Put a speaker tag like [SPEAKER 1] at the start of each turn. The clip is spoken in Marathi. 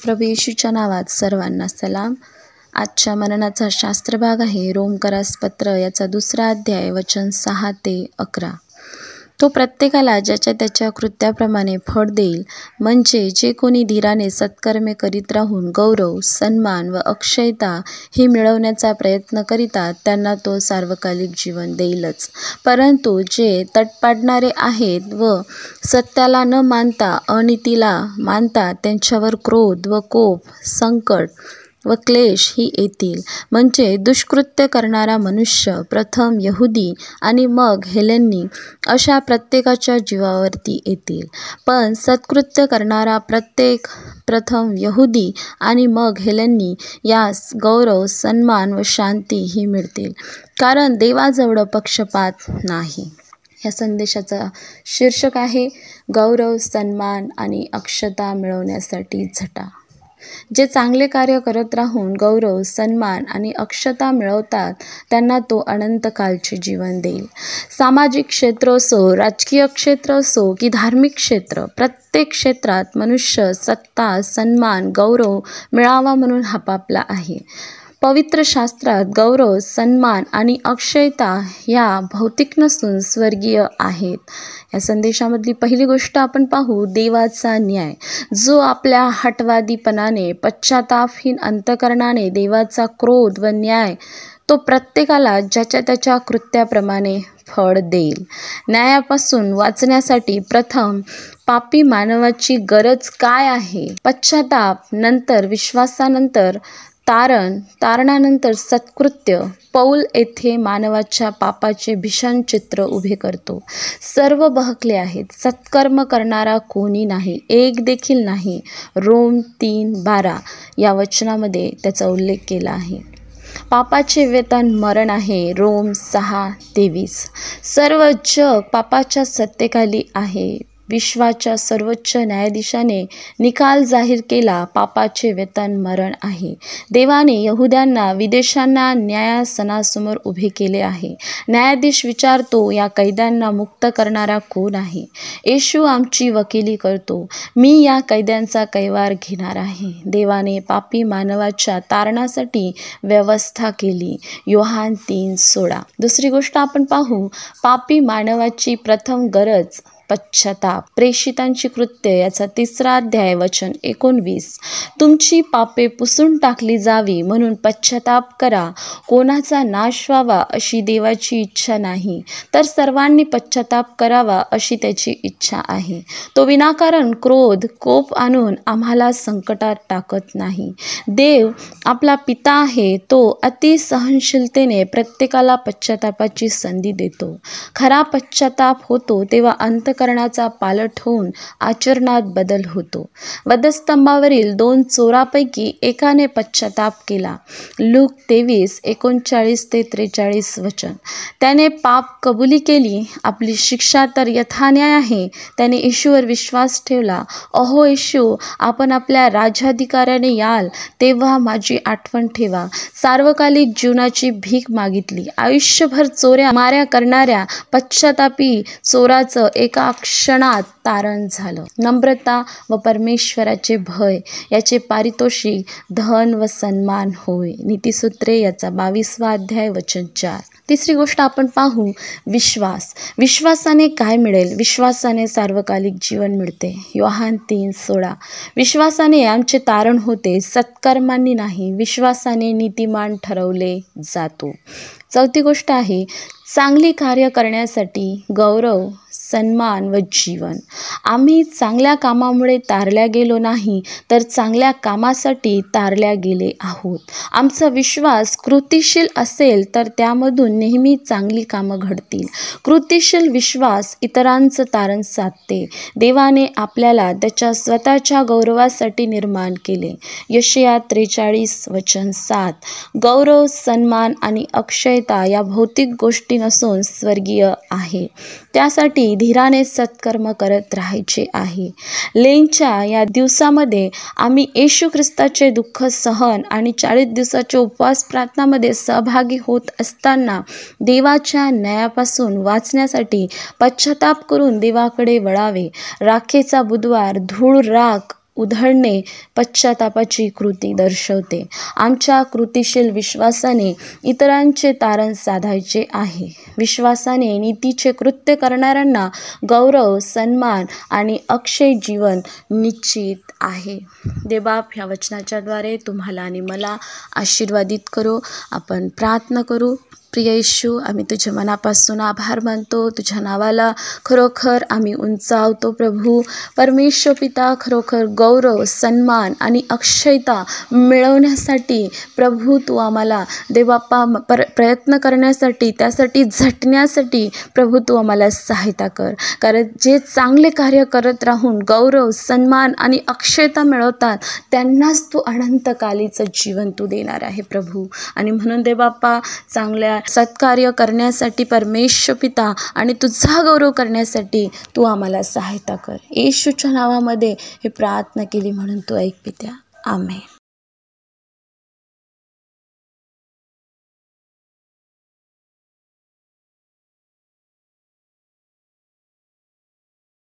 [SPEAKER 1] प्रभू येशूच्या नावात सर्वांना सलाम. आजच्या मननाचा शास्त्रभाग आहे रोमकरास पत्र याचा 2 अध्याय वचन 6 ते 11. तो प्रत्येकाला ज्याच्या त्याच्या कृत्याप्रमाणे फळ देईल. म्हणजे जे कोणी धीराने सत्कर्मे करीत राहून गौरव, सन्मान व अक्षयता हे मिळवण्याचा प्रयत्न करीतात त्यांना तो सार्वकालिक जीवन देईलच. परंतु जे तट पाडणारे आहेत व सत्याला न मानता अनीतीला मानतात त्यांच्यावर क्रोध व कोप, संकट व क्लेश ही येतील. म्हणजे दुष्कृत्य करणारा मनुष्य प्रथम यहुदी आणि मग हेलेनी अशा प्रत्येकाच्या जीवावरती येतील. पण सत्कृत्य करणारा प्रत्येक प्रथम यहुदी आणि मग हेलेनी यास गौरव, सन्मान व शांती ही मिळतील. कारण देवाजवळ पक्षपात नाही. या संदेशाचा शीर्षक आहे गौरव, सन्मान आणि अक्षता मिळवण्यासाठी झटा. जे चांगले कार्य करत राहून गौरव, सन्मान आणि अक्षता मिळवतात त्यांना तो अनंत कालचे जीवन देईल. सामाजिक क्षेत्र असो, राजकीय क्षेत्र असो की धार्मिक क्षेत्र, प्रत्येक क्षेत्रात मनुष्य सत्ता, सन्मान, गौरव मिळावा म्हणून हपापला आहे. पवित्र शास्त्रात गौरव, सन्मान आणि अक्षयता या भौतिक नसून स्वर्गीय आहेत. या संदेशामधली पहिली गोष्ट आपण पाहू देवाचा न्याय. जो आपल्या हटवादीपणाने, पश्चातापहीन अंतकरणाने देवाचा क्रोध व न्याय तो प्रत्येकाला ज्याच्या त्याच्या कृत्याप्रमाणे फळ देईल. न्यायापासून वाचण्यासाठी प्रथम पापी मानवाची गरज काय आहे? पश्चाताप, नंतर विश्वासानंतर तारणानंतर सत्कृत्य. पौल येथे मानवाच्या पापाचे भीषण चित्र उभे करतो. सर्व बहकले आहेत, सत्कर्म करणारा कोणी नाही, एक देखील नाही. रोम 3:12 या वचनामध्ये त्याचा उल्लेख केला आहे. पापाचे वेतन मरण आहे. रोम 6:23. सर्व जग पापाच्या सत्तेखाली आहे. विश्वाच्या सर्वोच्च न्यायाधीशाने निकाल जाहीर केला. पापाचे वेतन मरण आहे. देवाने यहुद्यांना, विदेशांना न्यायासनासमोर उभे केले आहे. न्यायाधीश विचारतो, या कैद्यांना मुक्त करणारा कोण आहे? येशू आमची वकिली करतो. मी या कैद्यांचा कैवार घेणार आहे. देवाने पापी मानवाच्या तारणासाठी व्यवस्था केली. योहान 3:16. दुसरी गोष्ट आपण पाहू पापी मानवाची प्रथम गरज पश्चाताप. प्रेषितांची कृत्य याचा 3 अध्याय वचन 19. तुमची पापे पुसून टाकली जावी म्हणून पश्चाताप करा. कोणाचा नाश व्हावा अशी देवाची इच्छा नाही, तर सर्वांनी पश्चाताप करावा अशी त्याची इच्छा आहे. तो विनाकारण क्रोध, कोप आणून आम्हाला संकटात टाकत नाही. देव आपला पिता आहे. तो अति सहनशीलतेने प्रत्येकाला पश्चातापाची संधी देतो. खरा पश्चाताप होतो तेव्हा अंतकरणाचा पालट होऊन आचरणात बदल होतो. वधस्तंभावरील 2 चोरापैकी एकाने पश्चाताप केला. लूक 23:39-43 वचन. त्याने पाप कबुली केली. आपली शिक्षा तर यथान्याय आहे. त्याने येशूवर विश्वास ठेवला. अहो येशू, आपण आपल्या राज्याधिकाराने याल तेव्हा माझी आठवण ठेवा. सार्वकालिक जीवनाची भीक मागितली. आयुष्यभर चोऱ्या माऱ्या करणाऱ्या पश्चातापी चोराचं एका क्षणात तारण झालं. नम्रता व परमेश्वराचे भय याचे पारितोषिक धन व सन्मान होय. नीतिसूत्रे याचा 22 अध्याय वचन 4. तिसरी गोष्ट आपण पाहू विश्वास. विश्वासाने काय मिळेल? विश्वासाने सार्वकालिक जीवन मिळते. योहान 3:16. विश्वासाने आमचे तारण होते, सत्कर्मांनी नाही. विश्वासाने नीतिमान ठरवले जातो. चौथी गोष्ट आहे चांगली कार्य करण्यासाठी गौरव, सन्मान व जीवन. आम्ही चांगल्या कामामुळे तारल्या गेलो नाही, तर चांगल्या कामासाठी तारल्या गेले आहोत. आमचा विश्वास कृतिशील असेल तर त्यामधून नेहमी चांगली कामं घडतील. कृतिशील विश्वास इतरांचं तारण साधते. देवाने आपल्याला त्याच्या स्वतःच्या गौरवासाठी निर्माण केले. यशया 43 वचन 7. गौरव, सन्मान आणि अक्षयता या भौतिक गोष्टी नसून स्वर्गीय आहे. त्यासाठी धीराने सत्कर्म करत राहायचे आहे. लेनच्या या दिवसामध्ये आम्ही येशू ख्रिस्ताचे दुःख सहन आणि 40 दिवसाचे उपवास प्रार्थनामध्ये सहभागी होत असताना देवाच्या न्यायापासून वाचण्यासाठी पश्चाताप करून देवाकडे वळावे. राखेचा बुधवार, धूळ, राख उधळणे पश्चातापाची कृती दर्शवते. आमच्या कृतिशील विश्वासाने इतरांचे तारण साधायचे आहे. विश्वासाने नीतीचे कृत्य करणाऱ्यांना गौरव, सन्मान आणि अक्षय जीवन निश्चित आहे. देवबाप ह्या वचनाच्याद्वारे तुम्हाला आणि मला आशीर्वादित करो. आपण प्रार्थना करू. प्रिय येशू, आम्ही तुझ्या मनापासून आभार मानतो. तुझ्या नावाला खरोखर आम्ही उंचावतो. प्रभू परमेश्वर पिता, खरोखर गौरव, सन्मान आणि अक्षयता मिळवण्यासाठी प्रभू तू आम्हाला देवबाप्पा प्रयत्न करण्यासाठी, त्यासाठी झटण्यासाठी प्रभू तू आम्हाला सहायता कर. कारण जे चांगले कार्य करत राहून गौरव, सन्मान आणि अक्षयता मिळवतात त्यांनाच तू अनंतकालीचं जीवन तू देणार आहे प्रभू. आणि म्हणून देवबाप्पा चांगल्या सत्कार्य करण्यासाठी परमेश्वर पिता आणि तुझा गौरव करण्यासाठी तू आम्हाला सहायता कर. येशूच्या नावामध्ये हे प्रार्थना केली म्हणून तू ऐक पित्या. आमेन.